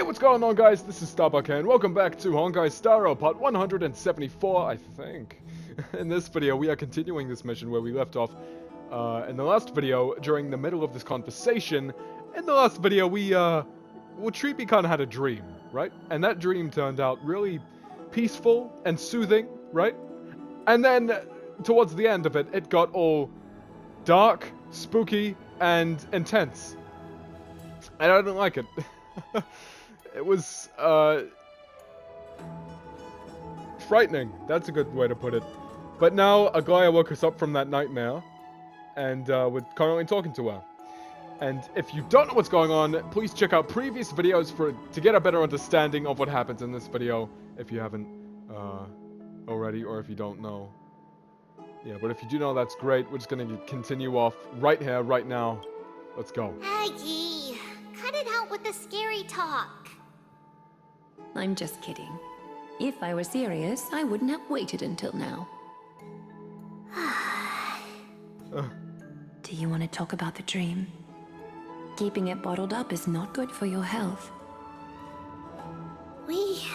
what's going on, guys? This is Starbuck and welcome back to Honkai Star part 174, I think. In this video, we are continuing this mission where we left off in the last video during the middle of this conversation. In the last video, Tribbie kind of had a dream, right? And that dream turned out really peaceful and soothing, right? And then, towards the end of it, it got all dark, spooky, and intense. And I didn't like it. It was, frightening. That's a good way to put it. But now, Aglaya woke us up from that nightmare, and we're currently talking to her. And if you don't know what's going on, please check out previous videos to get a better understanding of what happens in this video, if you haven't already, or if you don't know. Yeah, but if you do know, that's great. We're just gonna continue off right here, right now. Let's go. Aggie, cut it out with the scary talk. I'm just kidding. If I were serious, I wouldn't have waited until now. Do you want to talk about the dream? Keeping it bottled up is not good for your health. We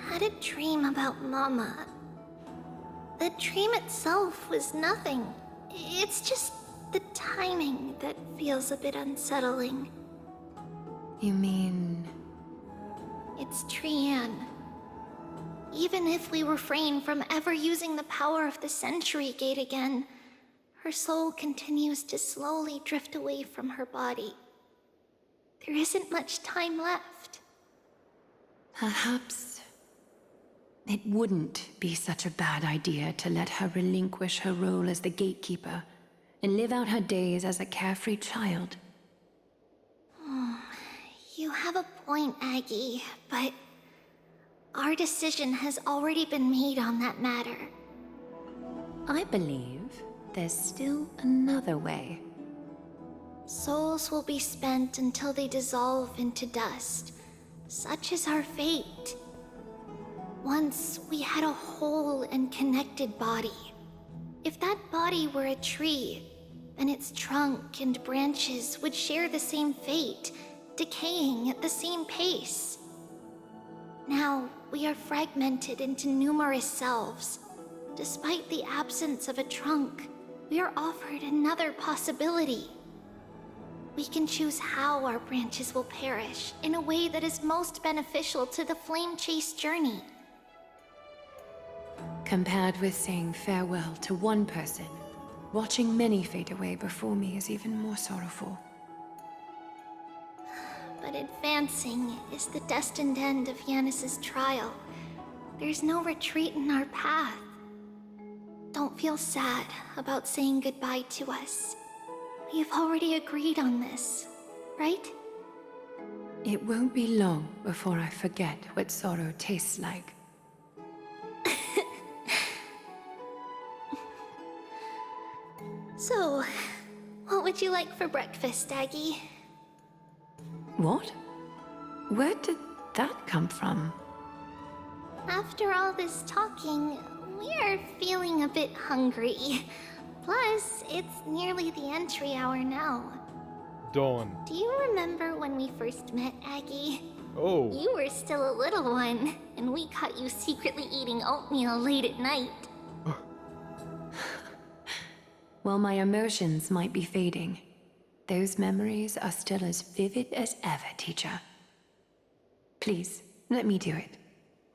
had a dream about Mama. The dream itself was nothing. It's just the timing that feels a bit unsettling. You mean... It's Trianne. Even if we refrain from ever using the power of the Century Gate again, her soul continues to slowly drift away from her body. There isn't much time left. Perhaps it wouldn't be such a bad idea to let her relinquish her role as the gatekeeper and live out her days as a carefree child. You have a point, Aggie, but our decision has already been made on that matter. I believe there's still another way. Souls will be spent until they dissolve into dust. Such is our fate. Once we had a whole and connected body. If that body were a tree, then its trunk and branches would share the same fate, decaying at the same pace. Now, we are fragmented into numerous selves. Despite the absence of a trunk, we are offered another possibility. We can choose how our branches will perish in a way that is most beneficial to the flame chase journey. Compared with saying farewell to one person, watching many fade away before me is even more sorrowful. But advancing is the destined end of Yanis's trial. There's no retreat in our path. Don't feel sad about saying goodbye to us. We've already agreed on this, right? It won't be long before I forget what sorrow tastes like. So, what would you like for breakfast, Aggie? What? Where did that come from? After all this talking, we are feeling a bit hungry. Plus, it's nearly the entry hour now. Dawn. Do you remember when we first met, Aggie? Oh. You were still a little one, and we caught you secretly eating oatmeal late at night. While my emotions might be fading, those memories are still as vivid as ever, teacher. Please, let me do it.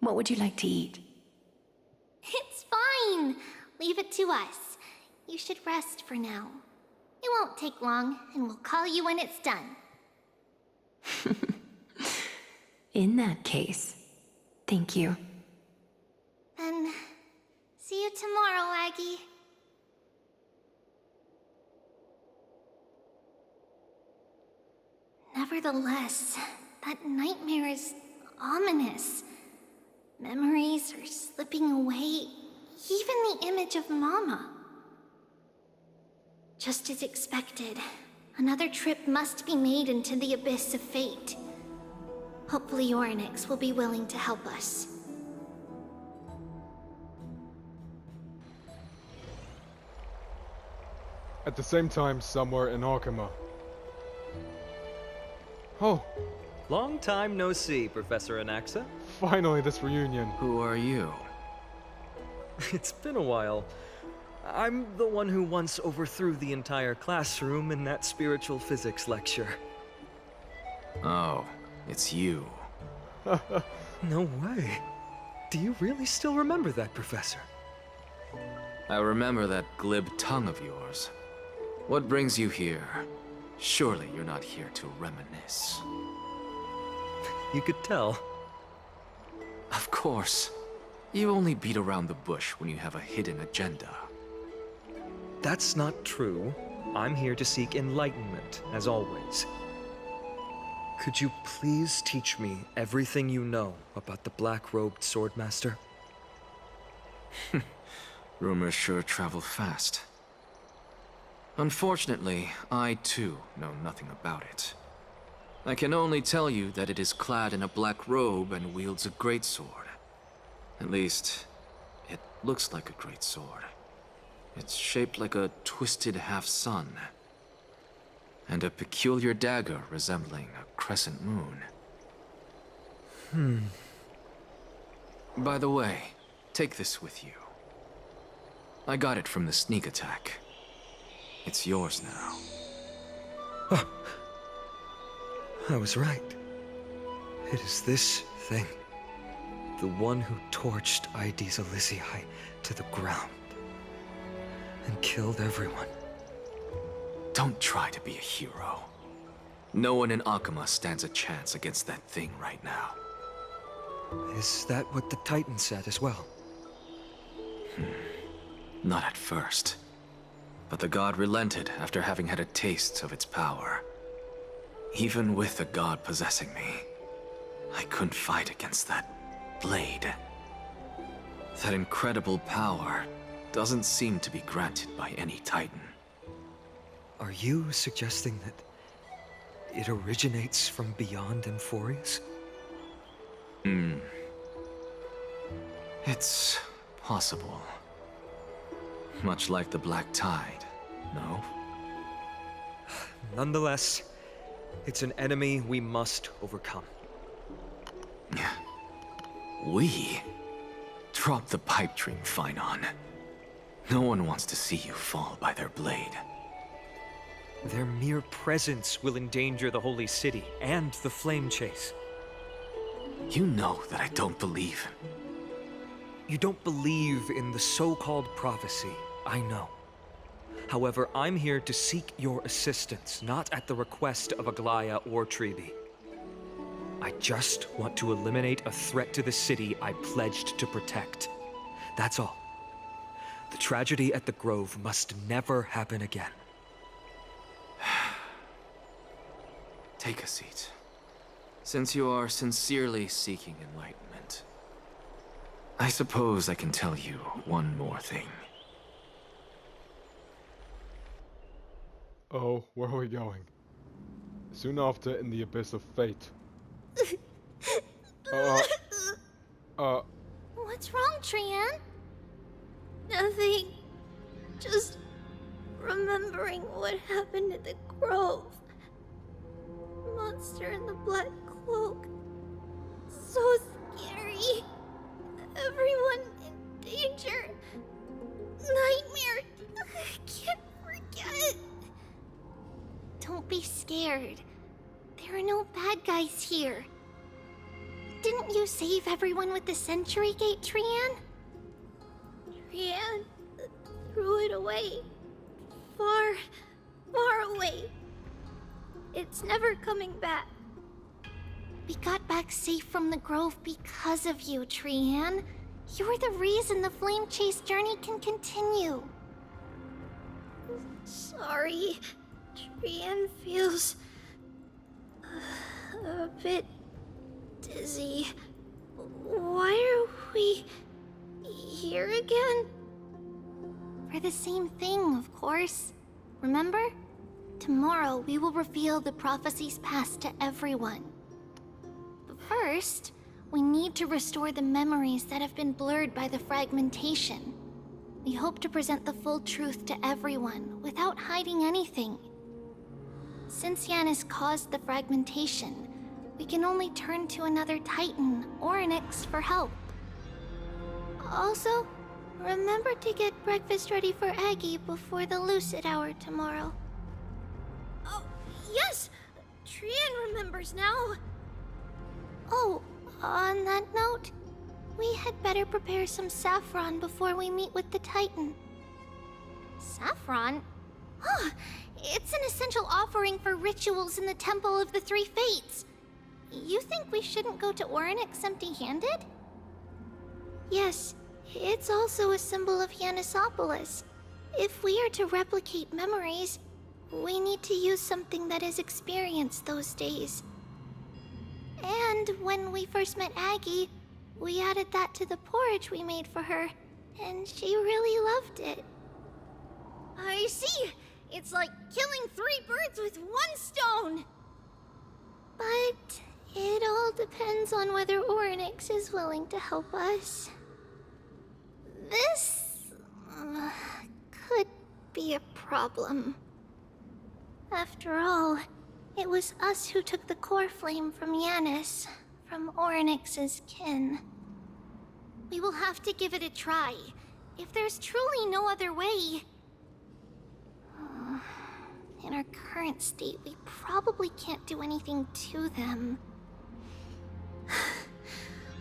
What would you like to eat? It's fine. Leave it to us. You should rest for now. It won't take long, and we'll call you when it's done. In that case, thank you. Then, see you tomorrow, Aggie. Nevertheless, that nightmare is ominous. Memories are slipping away, even the image of Mama. Just as expected, another trip must be made into the abyss of fate. Hopefully Orynyx will be willing to help us. At the same time, somewhere in Arkema. Oh, Long time no see, Professor Anaxa. Finally, this reunion. Who are you? It's been a while. I'm the one who once overthrew the entire classroom in that spiritual physics lecture. Oh, it's you. No way. Do you really still remember that, Professor? I remember that glib tongue of yours. What brings you here? Surely you're not here to reminisce. You could tell. Of course. You only beat around the bush when you have a hidden agenda. That's not true. I'm here to seek enlightenment, as always. Could you please teach me everything you know about the black-robed swordmaster? Rumors sure travel fast. Unfortunately, I too know nothing about it. I can only tell you that it is clad in a black robe and wields a greatsword. At least, it looks like a greatsword. It's shaped like a twisted half-sun, and a peculiar dagger resembling a crescent moon. By the way, take this with you. I got it from the sneak attack. It's yours now. I was right. It is this thing. The one who torched Aedes Elysiae to the ground. And killed everyone. Don't try to be a hero. No one in Akama stands a chance against that thing right now. Is that what the Titan said as well? Not at first. But the god relented after having had a taste of its power. Even with the god possessing me, I couldn't fight against that blade. That incredible power doesn't seem to be granted by any Titan. Are you suggesting that it originates from beyond Emphorius? It's possible. Much like the Black Tide, no? Nonetheless, it's an enemy we must overcome. We? Drop the pipe dream, Finon. No one wants to see you fall by their blade. Their mere presence will endanger the Holy City and the Flame Chase. You know that I don't believe. You don't believe in the so-called prophecy, I know. However, I'm here to seek your assistance, not at the request of Aglaya or Tribbie. I just want to eliminate a threat to the city I pledged to protect. That's all. The tragedy at the Grove must never happen again. Take a seat. Since you are sincerely seeking enlightenment, I suppose I can tell you one more thing. Oh, where are we going? Soon after, in the abyss of fate. What's wrong, Trianne? Nothing. Just remembering what happened at the Grove. Monster in the black cloak. So scary. Everyone in danger. Nightmare. I can't forget. Don't be scared. There are no bad guys here. Didn't you save everyone with the Century Gate, Trianne? Trianne threw it away. Far, far away. It's never coming back. We got back safe from the Grove because of you, Trianne. You're the reason the Flame Chase journey can continue. Sorry. Trianne feels a bit dizzy. Why are we here again? For the same thing, of course. Remember? Tomorrow we will reveal the prophecies past to everyone. But first, we need to restore the memories that have been blurred by the fragmentation. We hope to present the full truth to everyone without hiding anything. Since Yanis caused the fragmentation, we can only turn to another Titan, Orynyx, for help. Also, remember to get breakfast ready for Aggie before the lucid hour tomorrow. Oh, yes! Trianne remembers now. Oh, on that note, we had better prepare some saffron before we meet with the Titan. Saffron? Huh, it's an essential offering for rituals in the Temple of the Three Fates. You think we shouldn't go to Orynyx empty-handed? Yes, it's also a symbol of Yanisopolis. If we are to replicate memories, we need to use something that has experienced those days. And when we first met Aggie, we added that to the porridge we made for her, and she really loved it. I see! It's like killing 3 birds with 1 stone! But it all depends on whether Orynyx is willing to help us. This could be a problem. After all, it was us who took the core flame from Yanis, from Orynyx's kin. We will have to give it a try. If there's truly no other way... In our current state, we probably can't do anything to them.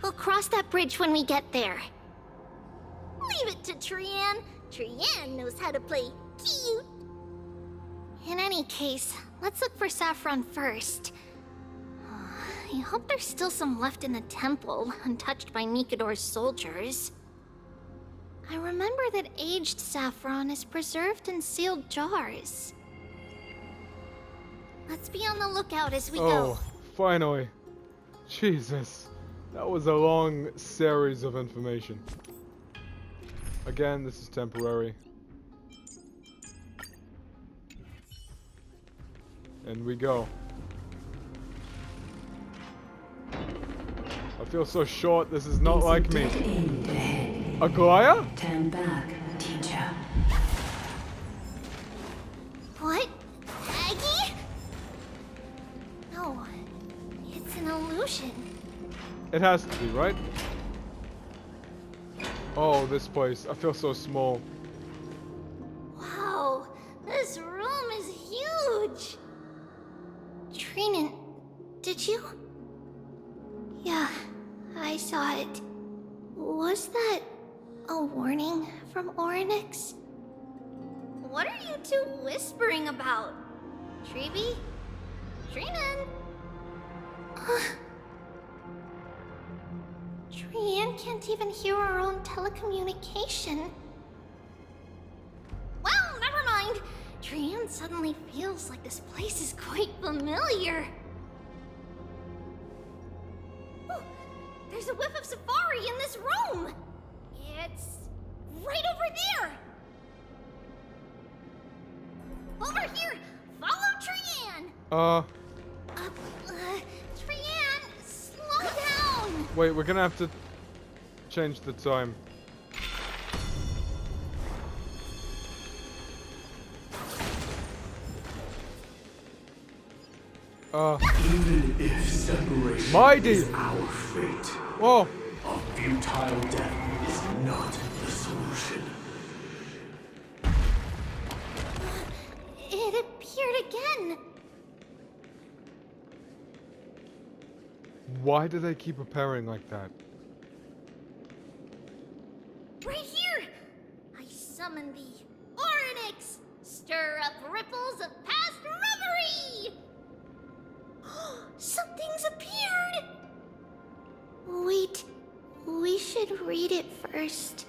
We'll cross that bridge when we get there. Leave it to Trianne. Trianne knows how to play cute. In any case, let's look for saffron first. I hope there's still some left in the temple, untouched by Mikador's soldiers. I remember that aged saffron is preserved in sealed jars. Let's be on the lookout as we go. Oh, finally. Jesus. That was a long series of information. Again, this is temporary. And we go. I feel so short, this is not like me. Aglaya? Turn back, teacher. What? Aggie? No, it's an illusion. It has to be, right? Oh, this place. I feel so small. Wow, this room is huge. Trinnon, did you? Yeah, I saw it. Was that a warning from Orynyx? What are you two whispering about? Tribbie? Trinnon? Trianne can't even hear our own telecommunication. Well, never mind. Trianne suddenly feels like this place is quite familiar. Oh, there's a whiff of safari in this room. It's right over there. Over here. Follow Trianne. Trianne, slow down. Wait, we're gonna have to change the time. Even if separation Mighty! is our fate, Whoa! a futile death is not the solution. It appeared again. Why do they keep preparing like that? Right here. I summon thee, Orynyx. Stir up ripples of past reverie. Something's appeared! Wait, we should read it first.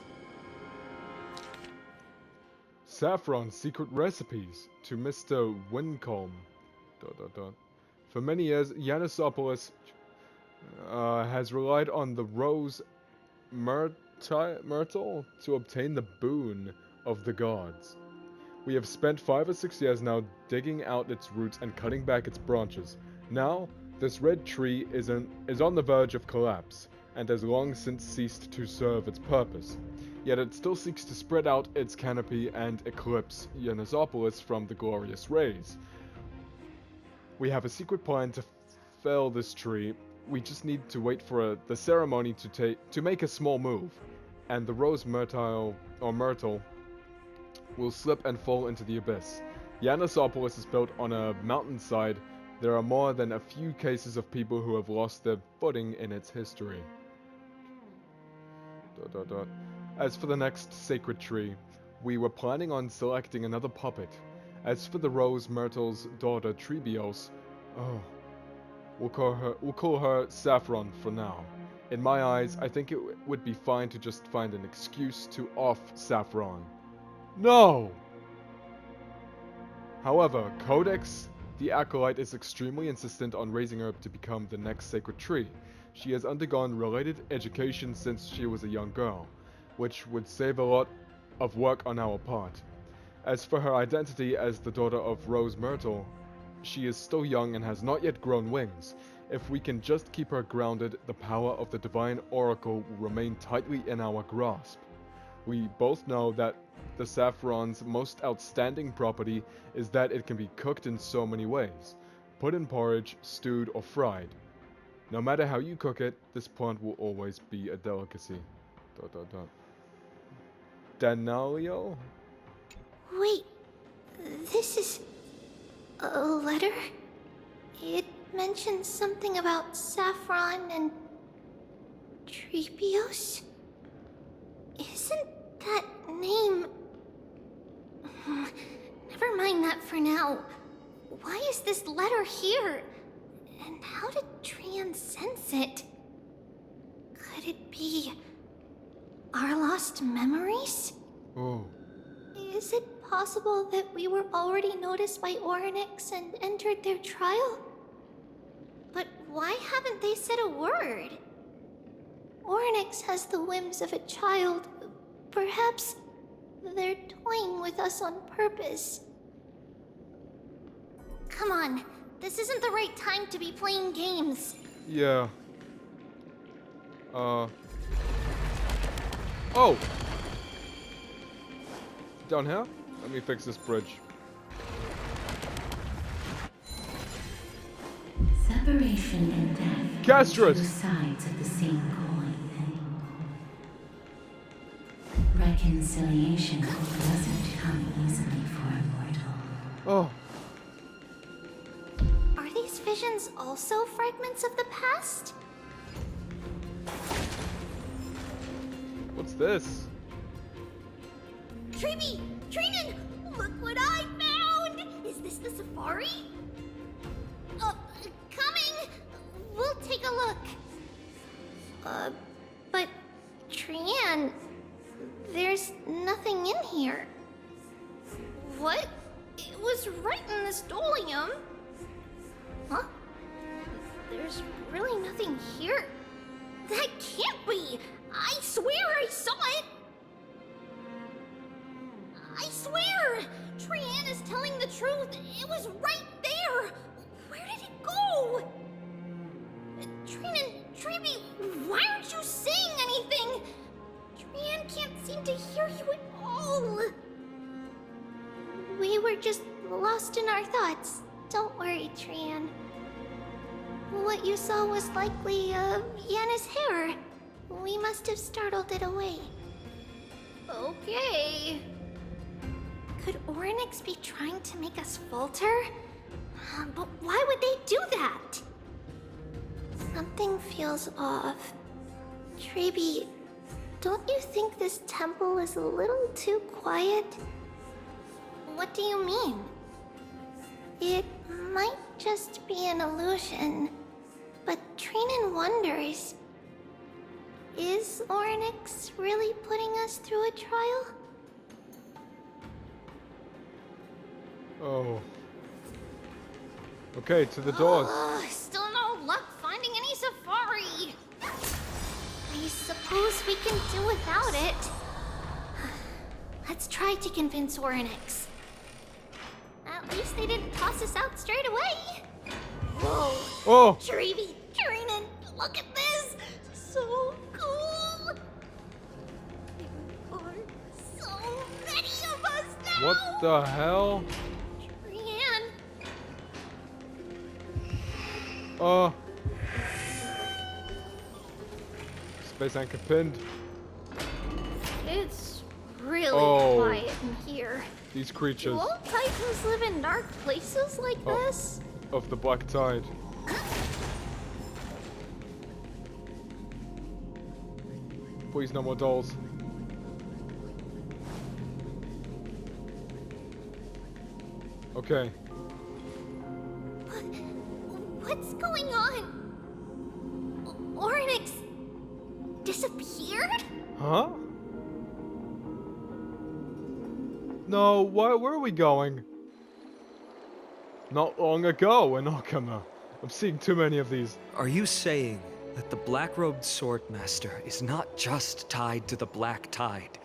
Saffron secret recipes to Mr. Wincombe. ... For many years, Yanisopolis has relied on the rose myrtle to obtain the boon of the gods. We have spent 5 or 6 years now digging out its roots and cutting back its branches. Now, this red tree is on the verge of collapse, and has long since ceased to serve its purpose. Yet it still seeks to spread out its canopy and eclipse Yanisopolis from the glorious rays. We have a secret plan to fell this tree, we just need to wait for the ceremony to make a small move, and the rose myrtle will slip and fall into the abyss. Yanisopolis is built on a mountainside. There are more than a few cases of people who have lost their footing in its history. ... As for the next sacred tree, we were planning on selecting another puppet. As for the rose myrtle's daughter Tribbios, we'll call her Saffron for now. In my eyes, I think it would be fine to just find an excuse to off Saffron. No! However, Codex, the Acolyte, is extremely insistent on raising her to become the next sacred tree. She has undergone related education since she was a young girl, which would save a lot of work on our part. As for her identity as the daughter of Rose Myrtle, she is still young and has not yet grown wings. If we can just keep her grounded, the power of the Divine Oracle will remain tightly in our grasp. We both know that the saffron's most outstanding property is that it can be cooked in so many ways. Put in porridge, stewed, or fried. No matter how you cook it, this plant will always be a delicacy. ... Danalio? Wait, this is a letter? It mentions something about Saffron and Tribbios? Isn't that name... Never mind that for now. Why is this letter here? And how did Trianne sense it? Could it be our lost memories? Oh. Is it possible that we were already noticed by Orynyx and entered their trial? But why haven't they said a word? Orynyx has the whims of a child. Perhaps they're toying with us on purpose. Come on, this isn't the right time to be playing games. Yeah. Oh! Down here? Let me fix this bridge. Separation and death Castret! are two sides of the same coin. Reconciliation doesn't come easily for a mortal. Oh. Are these visions also fragments of the past? What's this? Tribbie! Trinnon! Look what I found! Is this the safari? Coming! We'll take a look. But Trianne, there's nothing in here. What? It was right in the stolium. Huh? There's really nothing here. That can't be! I swear I saw it! I swear! Trianne is telling the truth. It was right there. Where did it go? Trinnon, Tribbie, why aren't you saying anything? Trianne can't seem to hear you at all. We were just lost in our thoughts. Don't worry, Trianne. What you saw was likely, Yana's hair. We must have startled it away. Okay. Could Orynyx be trying to make us falter? But why would they do that? Something feels off. Tribbie, don't you think this temple is a little too quiet? What do you mean? It might just be an illusion, but Trinnon wonders, is Orynyx really putting us through a trial? Oh. Okay, to the doors. Still no luck finding any safari. I suppose we can do without it. Let's try to convince Orynyx. At least they didn't toss us out straight away. Whoa. Oh! Tribbie, Trinnon, look at this. So cool. There are so many of us now. What the hell? Trianne. Space anchor pinned. It's really Oh. quiet in here. These Do creatures all Titans live in dark places like Oh. this? of the Black Tide. Please, no more dolls. Okay. What's going on? Oryx disappeared? Huh? No, where are we going? Not long ago in Okama. I'm seeing too many of these. Are you saying that the black-robed swordmaster is not just tied to the Black Tide,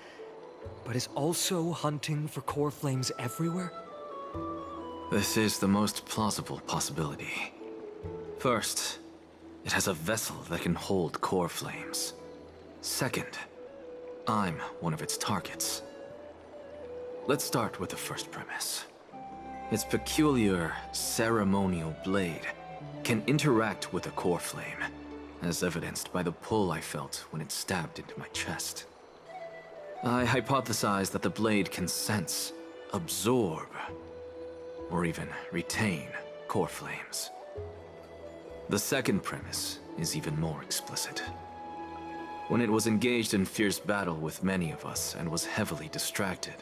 but is also hunting for core flames everywhere? This is the most plausible possibility. First, it has a vessel that can hold core flames. Second, I'm one of its targets. Let's start with the first premise. Its peculiar ceremonial blade can interact with a core flame, as evidenced by the pull I felt when it stabbed into my chest. I hypothesize that the blade can sense, absorb, or even retain core flames. The second premise is even more explicit. When it was engaged in fierce battle with many of us and was heavily distracted,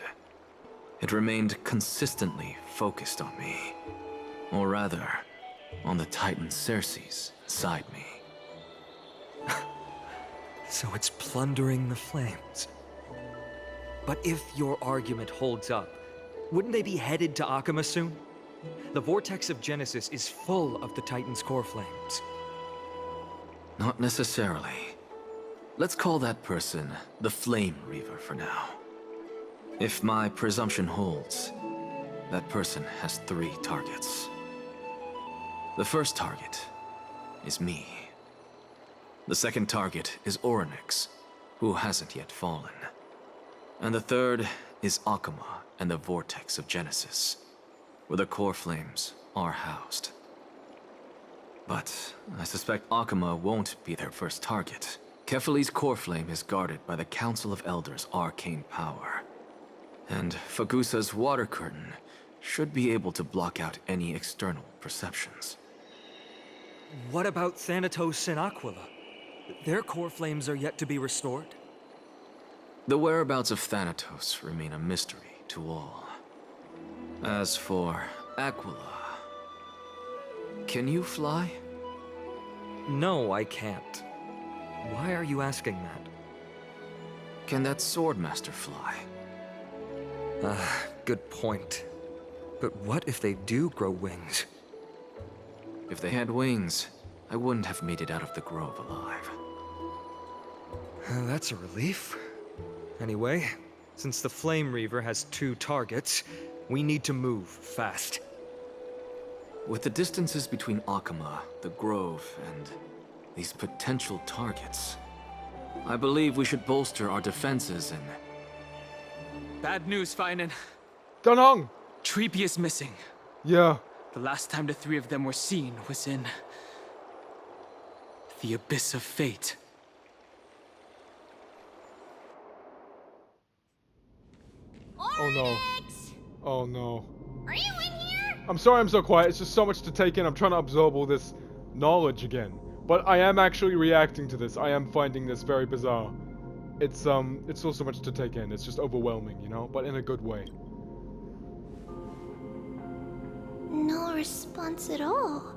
it remained consistently focused on me. Or rather, on the Titan Circes inside me. So it's plundering the flames. But if your argument holds up, wouldn't they be headed to Akama soon? The vortex of Genesis is full of the Titan's core flames. Not necessarily. Let's call that person the Flame Reaver for now. If my presumption holds, that person has 3 targets. The first target is me. The second target is Oryx, who hasn't yet fallen. And the third is Akama and the Vortex of Genesis, where the core flames are housed. But I suspect Akama won't be their first target. Kefali's core flame is guarded by the Council of Elders' arcane power. And Fagusa's water curtain should be able to block out any external perceptions. What about Thanatos and Aquila? Their core flames are yet to be restored. The whereabouts of Thanatos remain a mystery to all. As for Aquila, can you fly? No, I can't. Why are you asking that? Can that Swordmaster fly? Good point. But what if they do grow wings? If they had wings, I wouldn't have made it out of the grove alive. That's a relief. Anyway, since the Flame Reaver has 2 targets, we need to move fast. With the distances between Akama, the grove, and these potential targets, I believe we should bolster our defenses and... Bad news, Finan. Danong! Tribbie is missing. Yeah. The last time the 3 of them were seen was in... the Abyss of Fate. Oh no. Oh no. Are you in here? I'm sorry I'm so quiet. It's just so much to take in. I'm trying to absorb all this knowledge again. But I am actually reacting to this. I am finding this very bizarre. It's still so much to take in. It's just overwhelming, you know? But in a good way. No response at all.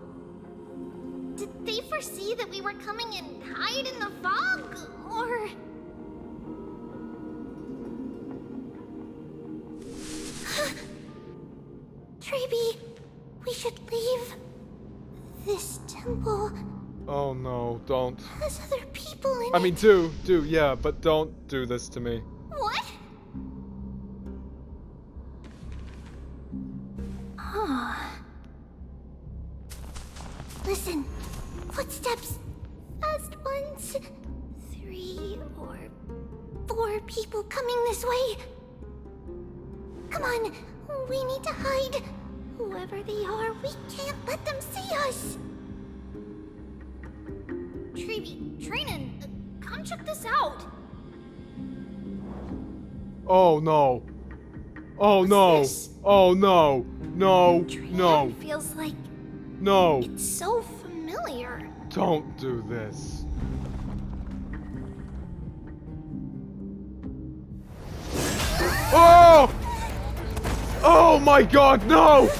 Did they foresee that we were coming and hide in the fog? Or... Tribbie, we should leave. This temple Oh no, don't. has other people in I it. mean, do, yeah, but don't do this to me. What? Listen, footsteps. Fast ones. 3 or 4 people coming this way. Come on, we need to hide. Whoever they are, we can't let them see us. Tribbie, Trinnon, come check this out. Oh no. Oh What's no. this? Oh no. No. Trianne No. feels like No. it's so familiar. Don't do this. Oh! Oh my god, no!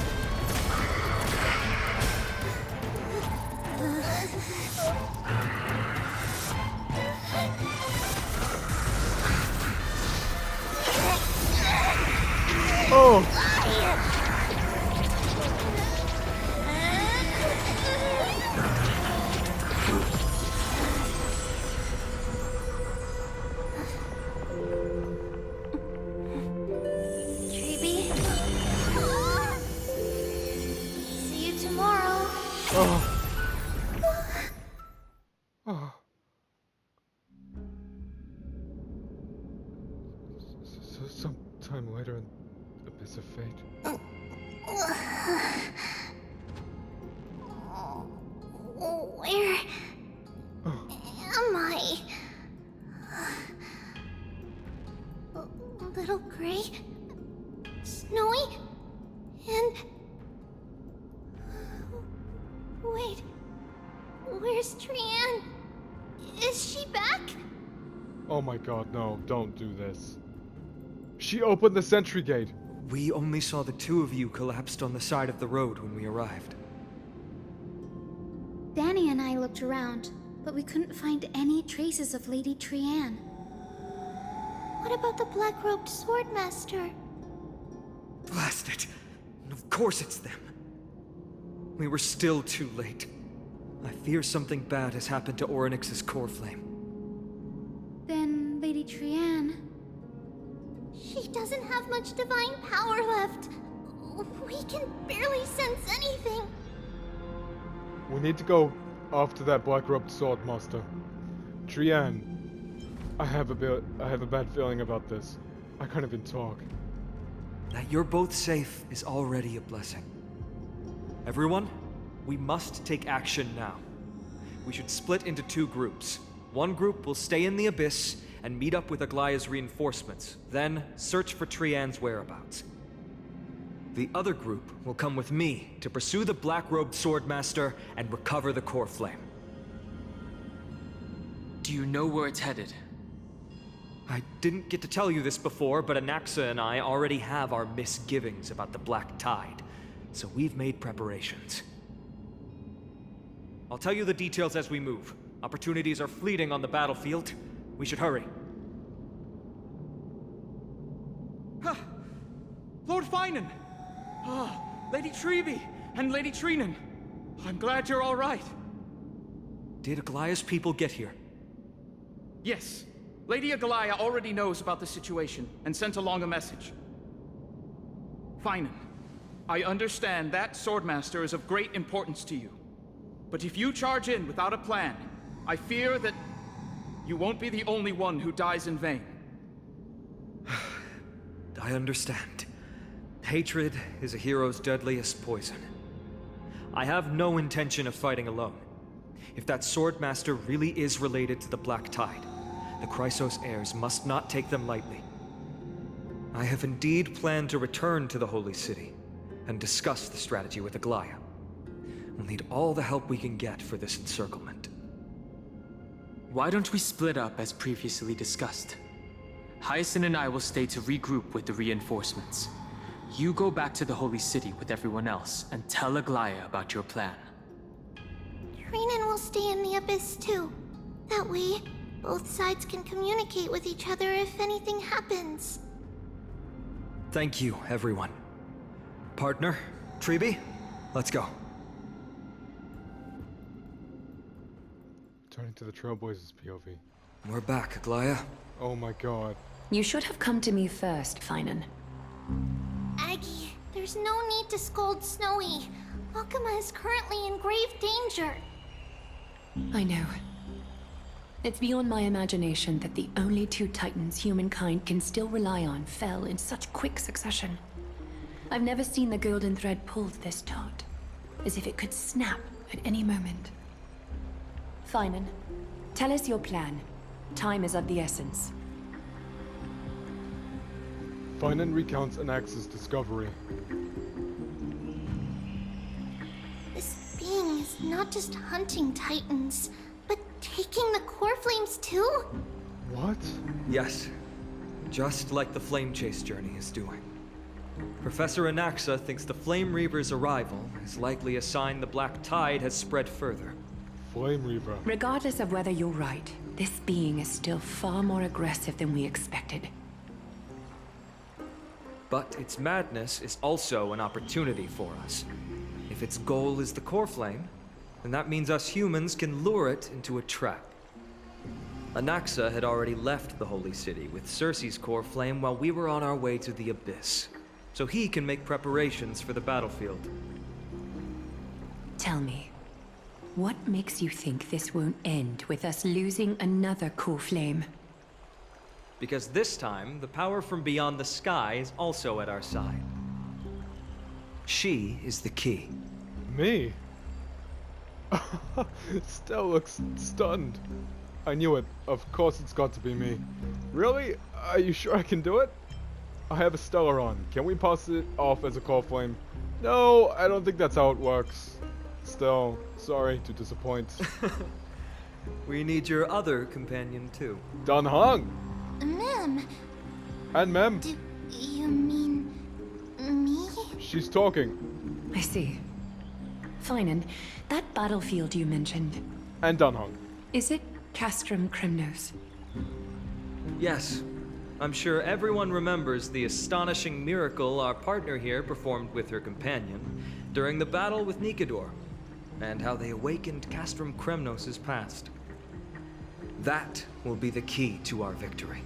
Oh! Tribbie. See you tomorrow. Oh. Oh. Sometime later in Abyss of Fate. Where am I? Little Gray? Snowy? And... Wait. Where's Trianne? Is she back? Oh my god, no, don't do this. She opened the sentry gate. We only saw the two of you collapsed on the side of the road when we arrived. Danny and I looked around, but we couldn't find any traces of Lady Trianne. What about the black-robed swordmaster? Blast it! Of course it's them. We were still too late. I fear something bad has happened to Orynyx's core flame. Then Lady Trianne... She doesn't have much divine power left. We can barely sense anything. We need to go after that black-robed swordmaster. Trianne, I have a bad feeling about this. I can't even talk. That you're both safe is already a blessing. Everyone, we must take action now. We should split into two groups. One group will stay in the Abyss and meet up with Aglaya's reinforcements, then search for Trianne's whereabouts. The other group will come with me to pursue the black-robed swordmaster and recover the core flame. Do you know where it's headed? I didn't get to tell you this before, but Anaxa and I already have our misgivings about the Black Tide, so we've made preparations. I'll tell you the details as we move. Opportunities are fleeting on the battlefield. We should hurry. Lord Finan! Lady Tribbie and Lady Trinnon. I'm glad you're all right. Did Aglaya's people get here? Yes. Lady Aglaya already knows about the situation and sent along a message. Finan, I understand that Swordmaster is of great importance to you. But if you charge in without a plan, I fear that you won't be the only one who dies in vain. I understand. Hatred is a hero's deadliest poison. I have no intention of fighting alone. If that Swordmaster really is related to the Black Tide, the Chrysos heirs must not take them lightly. I have indeed planned to return to the Holy City and discuss the strategy with Aglaya. We'll need all the help we can get for this encirclement. Why don't we split up as previously discussed? Hyacinth and I will stay to regroup with the reinforcements. You go back to the Holy City with everyone else and tell Aglaya about your plan. Trinnon will stay in the Abyss too. That way, both sides can communicate with each other if anything happens. Thank you, everyone. Partner, Tribbie, let's go. Turning to the Trailblazers POV. We're back, Aglaya. Oh my god. You should have come to me first, Finan. Aggie, there's no need to scold Snowy. Akuma is currently in grave danger. I know. It's beyond my imagination that the only two titans humankind can still rely on fell in such quick succession. I've never seen the golden thread pulled this taut, as if it could snap at any moment. Finan, Tell us your plan. Time is of the essence. Trianne recounts Anax's discovery. This being is not just hunting titans, but taking the core flames too? What? Yes. Just like the Flame Chase journey is doing. Professor Anaxa thinks the Flame Reaver's arrival is likely a sign the Black Tide has spread further. Flame Reaver. Regardless of whether you're right, this being is still far more aggressive than we expected. But its madness is also an opportunity for us. If its goal is the core flame, then that means us humans can lure it into a trap. Anaxa had already left the Holy City with Circe's core flame while we were on our way to the Abyss, so he can make preparations for the battlefield. Tell me, what makes you think this won't end with us losing another core flame? Because this time, the power from beyond the sky is also at our side. She is the key. Me? Stell looks stunned. I knew it. Of course it's got to be me. Really? Are you sure I can do it? I have a stellar on. Can we pass it off as a core flame? No, I don't think that's how it works. Still, sorry to disappoint. We need your other companion too. Done hung! Mem. And Mem. Do you mean me? She's talking. I see. Finan, that battlefield you mentioned. And done hung. Is it Castrum Kremnos? Yes. I'm sure everyone remembers the astonishing miracle our partner here performed with her companion during the battle with Nikador, and how they awakened Castrum Kremnos' past. That will be the key to our victory.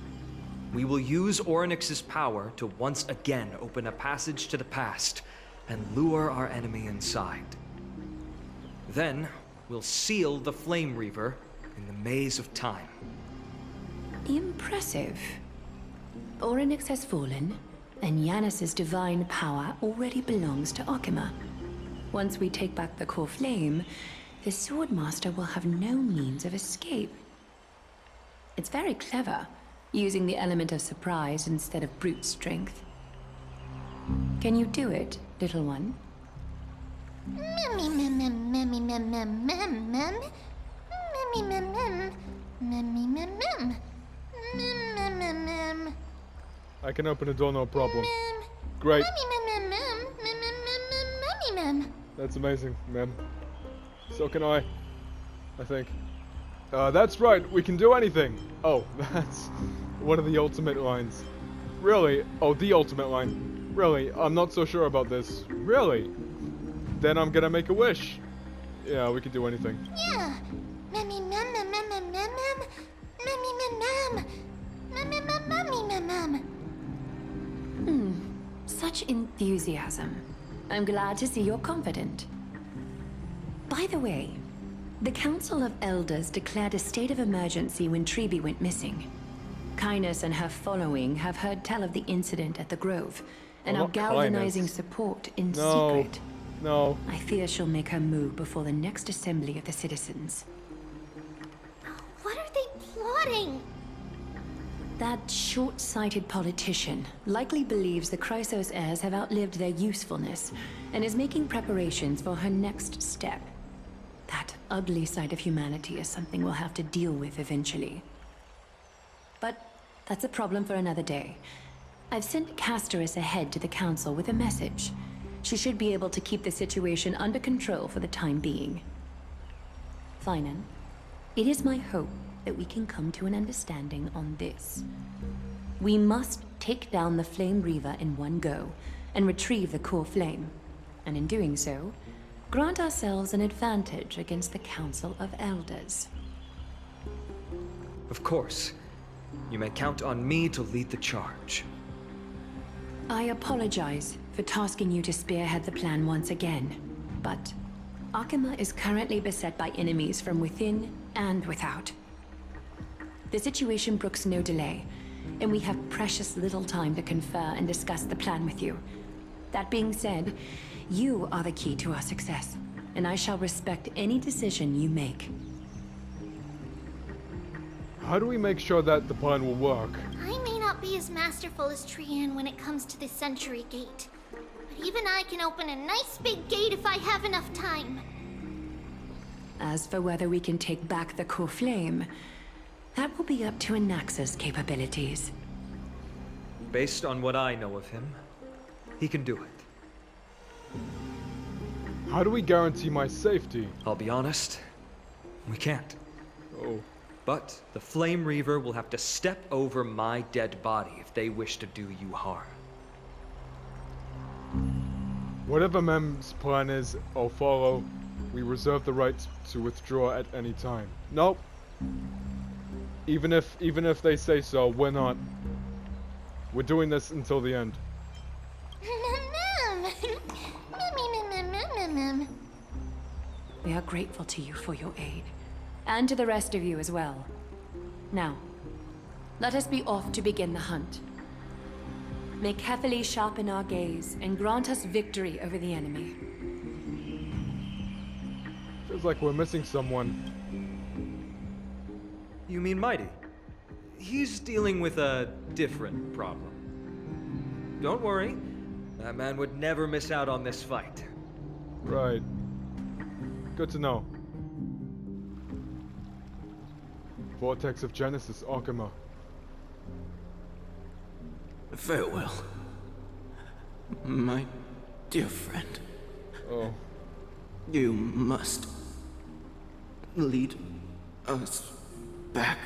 We will use Orynyx's power to once again open a passage to the past and lure our enemy inside. Then, we'll seal the Flame Reaver in the maze of time. Impressive. Orynyx has fallen, and Yanis's divine power already belongs to Akima. Once we take back the core flame, the Swordmaster will have no means of escape. It's very clever, using the element of surprise instead of brute strength. Can you do it, little one? I can open the door, no problem. Great. That's amazing, Mem. So can I think. That's right, we can do anything. Oh, that's one of the ultimate lines. Really? Oh, the ultimate line. Really? I'm not so sure about this. Really? Then I'm gonna make a wish. Yeah, we can do anything. Yeah. Such enthusiasm. I'm glad to see you're confident. By the way, the Council of Elders declared a state of emergency when Tribbie went missing. Kynus and her following have heard tell of the incident at the Grove, and are galvanizing support in secret. No. I fear she'll make her move before the next assembly of the citizens. What are they plotting? That short-sighted politician likely believes the Chrysos heirs have outlived their usefulness, and is making preparations for her next step. That ugly side of humanity is something we'll have to deal with eventually. But that's a problem for another day. I've sent Castoris ahead to the council with a message. She should be able to keep the situation under control for the time being. Finan, it is my hope that we can come to an understanding on this. We must take down the Flame Reaver in one go, and retrieve the core flame. And in doing so, grant ourselves an advantage against the Council of Elders. Of course. You may count on me to lead the charge. I apologize for tasking you to spearhead the plan once again, but Akima is currently beset by enemies from within and without. The situation brooks no delay, and we have precious little time to confer and discuss the plan with you. That being said, you are the key to our success, and I shall respect any decision you make. How do we make sure that the plan will work? I may not be as masterful as Trianne when it comes to the Century Gate, but even I can open a nice big gate if I have enough time. As for whether we can take back the core flame, that will be up to Anaxa's capabilities. Based on what I know of him, he can do it. How do we guarantee my safety? I'll be honest, we can't. Oh. But the Flame Reaver will have to step over my dead body if they wish to do you harm. Whatever Mem's plan is, I'll follow. We reserve the right to withdraw at any time. Nope. Even if they say so, we're not. We're doing this until the end. We are grateful to you for your aid, and to the rest of you as well. Now, let us be off to begin the hunt. May Kefili sharpen our gaze and grant us victory over the enemy. Feels like we're missing someone. You mean Mighty? He's dealing with a different problem. Don't worry, that man would never miss out on this fight. Right. Good to know. Vortex of Genesis, Arkema. Farewell, my dear friend. Oh. You must lead us back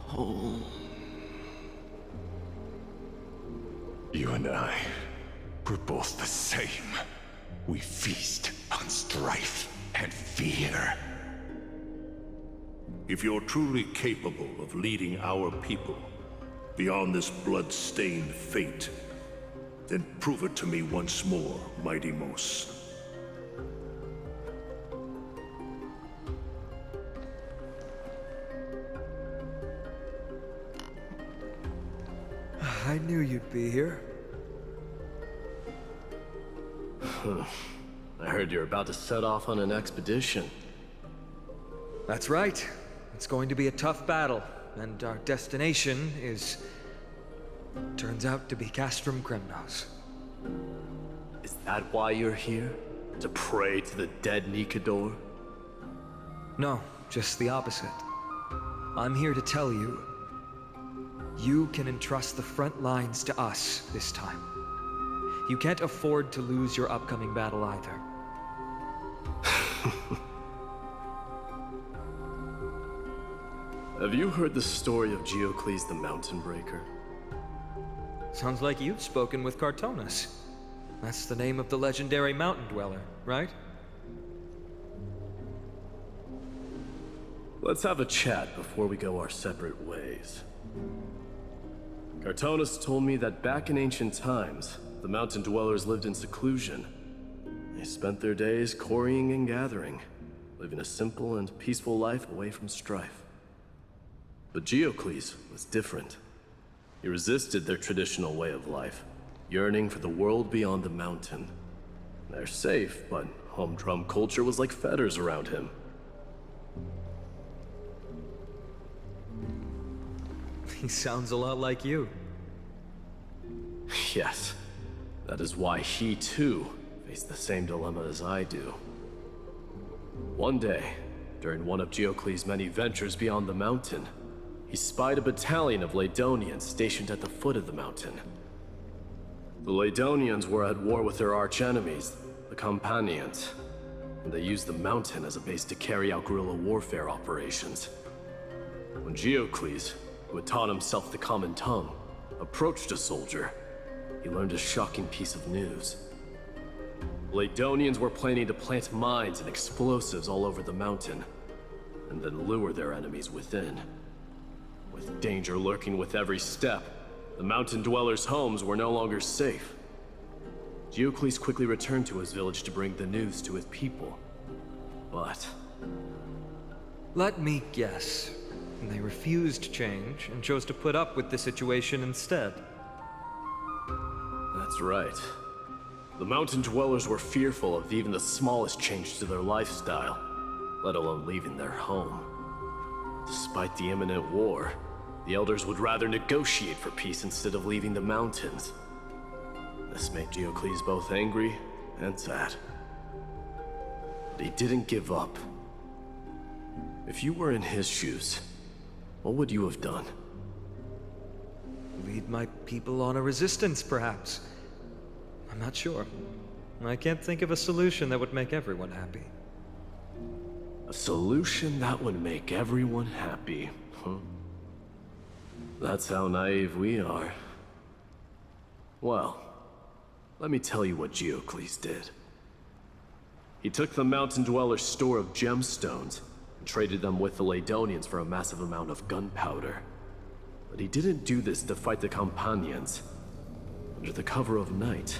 home. You and I, we're both the same. We feast on strife and fear. If you're truly capable of leading our people beyond this blood-stained fate, then prove it to me once more, Mighty Mos. I knew you'd be here. I heard you're about to set off on an expedition. That's right. It's going to be a tough battle, and our destination is... turns out to be Castrum Kremnos. Is that why you're here? To pray to the dead Nikador? No, just the opposite. I'm here to tell you, you can entrust the front lines to us this time. You can't afford to lose your upcoming battle either. Have you heard the story of Geocles the Mountain Breaker? Sounds like you've spoken with Cartonus. That's the name of the legendary mountain dweller, right? Let's have a chat before we go our separate ways. Cartonus told me that back in ancient times, the mountain dwellers lived in seclusion. They spent their days quarrying and gathering, living a simple and peaceful life away from strife. But Geocles was different. He resisted their traditional way of life, yearning for the world beyond the mountain. They're safe, but humdrum culture was like fetters around him. He sounds a lot like you. Yes. That is why he, too, faced the same dilemma as I do. One day, during one of Geocles' many ventures beyond the mountain, he spied a battalion of Ladonians stationed at the foot of the mountain. The Ladonians were at war with their arch-enemies, the Companions, and they used the mountain as a base to carry out guerrilla warfare operations. When Geocles, who had taught himself the common tongue, approached a soldier, he learned a shocking piece of news. Ladonians were planning to plant mines and explosives all over the mountain, and then lure their enemies within. With danger lurking with every step, the mountain dwellers' homes were no longer safe. Geocles quickly returned to his village to bring the news to his people. But... let me guess. They refused change and chose to put up with the situation instead. That's right. The mountain dwellers were fearful of even the smallest change to their lifestyle, let alone leaving their home. Despite the imminent war, the elders would rather negotiate for peace instead of leaving the mountains. This made Geocles both angry and sad. But he didn't give up. If you were in his shoes, what would you have done? Lead my people on a resistance, perhaps. I'm not sure. I can't think of a solution that would make everyone happy. A solution that would make everyone happy, huh? That's how naive we are. Well, let me tell you what Geocles did. He took the Mountain Dweller's store of gemstones and traded them with the Ladonians for a massive amount of gunpowder. But he didn't do this to fight the Companions. Under the cover of night,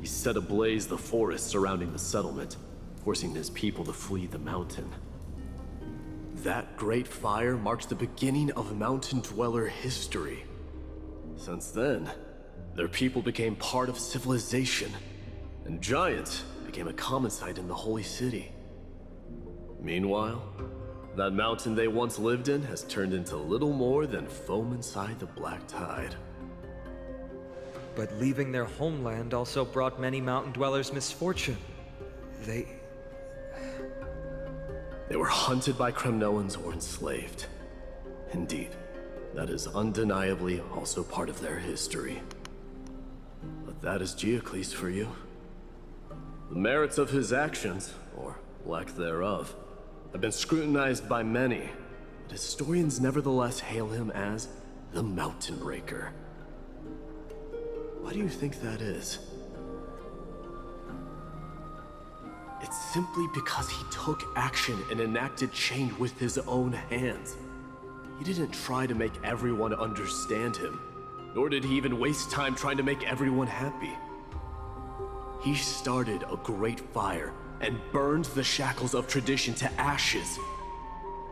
he set ablaze the forest surrounding the settlement, forcing his people to flee the mountain. That great fire marked the beginning of Mountain Dweller history. Since then, their people became part of civilization, and Giant became a common sight in the Holy City. Meanwhile, that mountain they once lived in has turned into little more than foam inside the black tide. But leaving their homeland also brought many mountain dwellers misfortune. They were hunted by Kremnoans or enslaved. Indeed, that is undeniably also part of their history. But that is Geocles for you. The merits of his actions, or lack thereof, have been scrutinized by many, but historians nevertheless hail him as the Mountain Breaker. Why do you think that is? It's simply because he took action and enacted change with his own hands. He didn't try to make everyone understand him, nor did he even waste time trying to make everyone happy. He started a great fire and burned the shackles of tradition to ashes,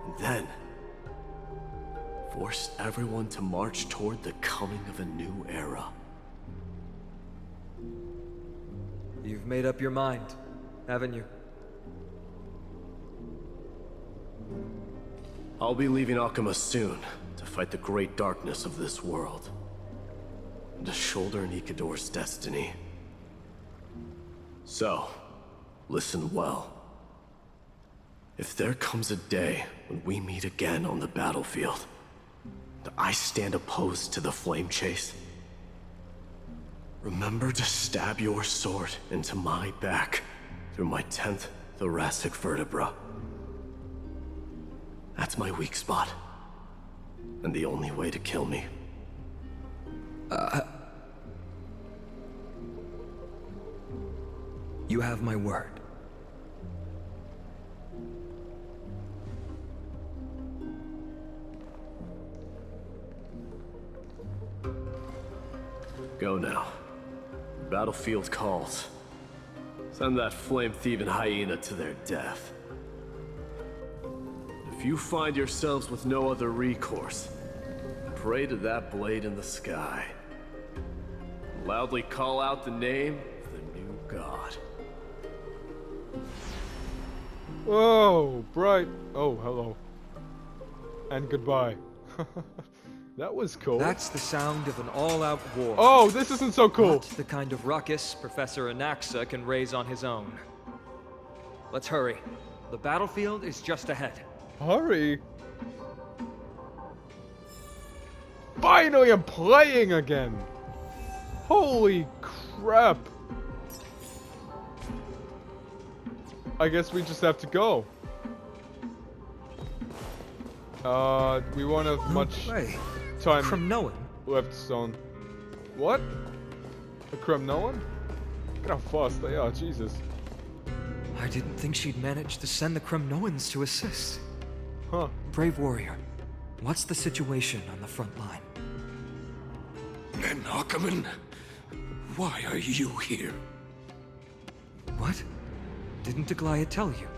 and then forced everyone to march toward the coming of a new era. You've made up your mind, haven't you? I'll be leaving Akama soon to fight the great darkness of this world, and to shoulder Nikador's destiny. So, listen well. If there comes a day when we meet again on the battlefield, and I stand opposed to the flame chase, remember to stab your sword into my back through my 10th thoracic vertebra. That's my weak spot, and the only way to kill me. You have my word. Go now. Battlefield calls. Send that flame-thieving hyena to their death. If you find yourselves with no other recourse, pray to that blade in the sky. Loudly call out the name of the new god. Whoa, bright. Oh, hello. And goodbye. That was cool. That's the sound of an all-out war. Oh, this isn't so cool. Not the kind of ruckus Professor Anaxa can raise on his own. Let's hurry. The battlefield is just ahead. Hurry. Finally, I'm playing again. Holy crap. I guess we just have to go. We won't have much time Kremnoan left, son. What? A Kremnoan? Look how fast they are, Jesus. I didn't think she'd manage to send the Kremnoans to assist. Huh. Brave warrior, what's the situation on the front line? Ackerman, why are you here? What? Didn't Aglaia tell you?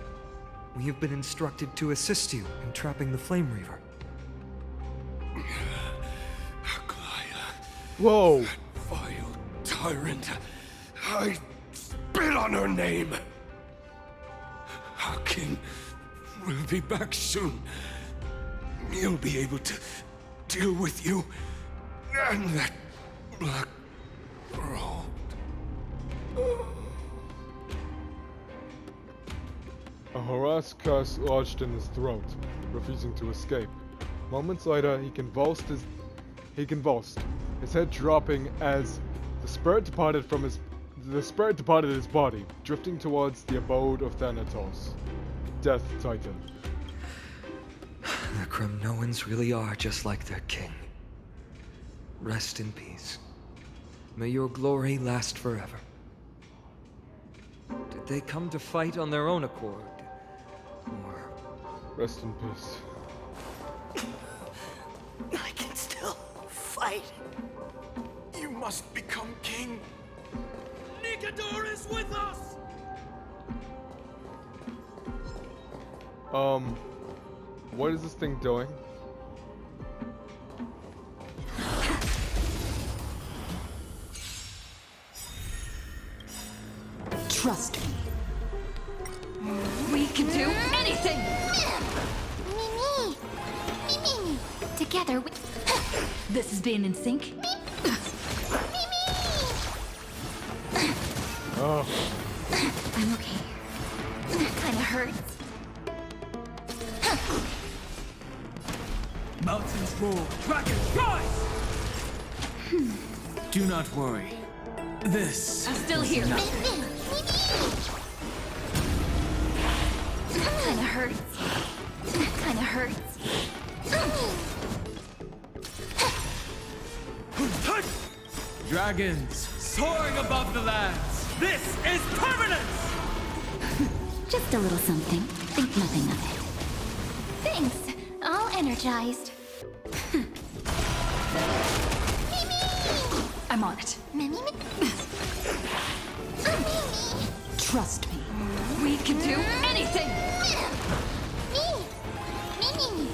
We have been instructed to assist you in trapping the Flame Reaver. Aglaia. Whoa. That vile tyrant. I spit on her name. Our king will be back soon. he'll be able to deal with you and that black robe. A harassed curse lodged in his throat, refusing to escape. Moments later, he convulsed, his head dropping as the spirit departed his body, drifting towards the abode of Thanatos, Death Titan. The Kremnoans really are just like their king. Rest in peace. May your glory last forever. Did they come to fight on their own accord? Or... Rest in peace. I can still fight. You must become king. Nikador is with us! What is this thing doing? Trust me. We can do anything! Mimi! Together we... This is being in sync? Oh. I'm okay. Kinda hurts. Mountains roar, dragons rise! Do not worry. This... I'm still here. Kinda hurts. Kinda hurts. Dragons soaring above the lands. This is permanence! Just a little something. Think nothing of it. Thanks. All energized. I'm on it. Mimi? Trust me. We can do anything! Mimi!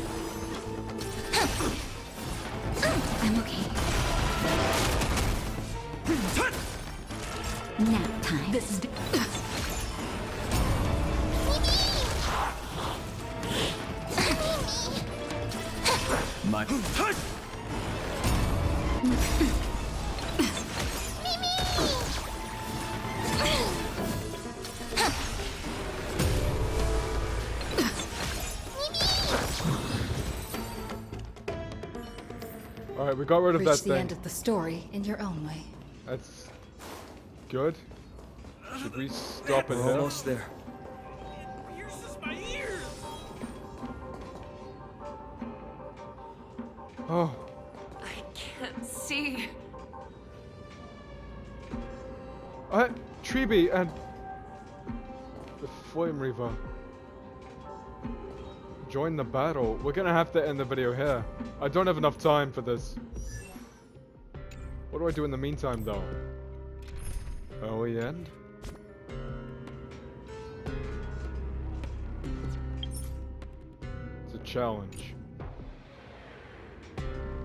I'm okay. Nap time. This is... My... Alright, we got rid of that Reach thing. the end of the story in your own way. That's good. Should we stop it We're here? almost there. Pierces my ears! Oh, I can't see. Tribbie and the Flame Reaver. Join the battle. We're gonna have to end the video here. I don't have enough time for this. What do I do in the meantime, though? Early end? It's a challenge.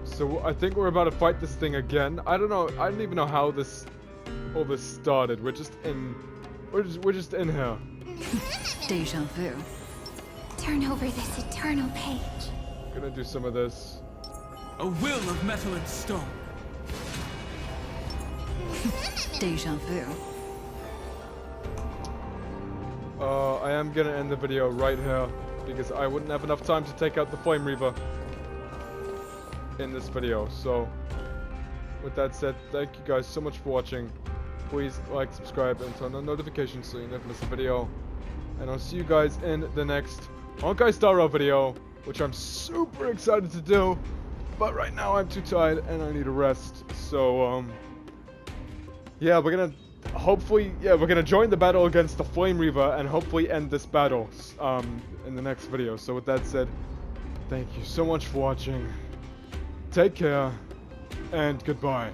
So I think we're about to fight this thing again. I don't know. I don't even know how all this started. We're just in here. Deja vu. Turn over this eternal page. Gonna do some of this. A will of metal and stone. Deja vu. I am gonna end the video right here because I wouldn't have enough time to take out the Flame Reaver in this video. So, with that said, thank you guys so much for watching. Please like, subscribe, and turn on notifications so you never miss a video. And I'll see you guys in the next Honkai Star Rail video, which I'm super excited to do. But right now I'm too tired and I need a rest. So, yeah, we're gonna join the battle against the Flame Reaver and hopefully end this battle in the next video. So with that said, thank you so much for watching. Take care and goodbye.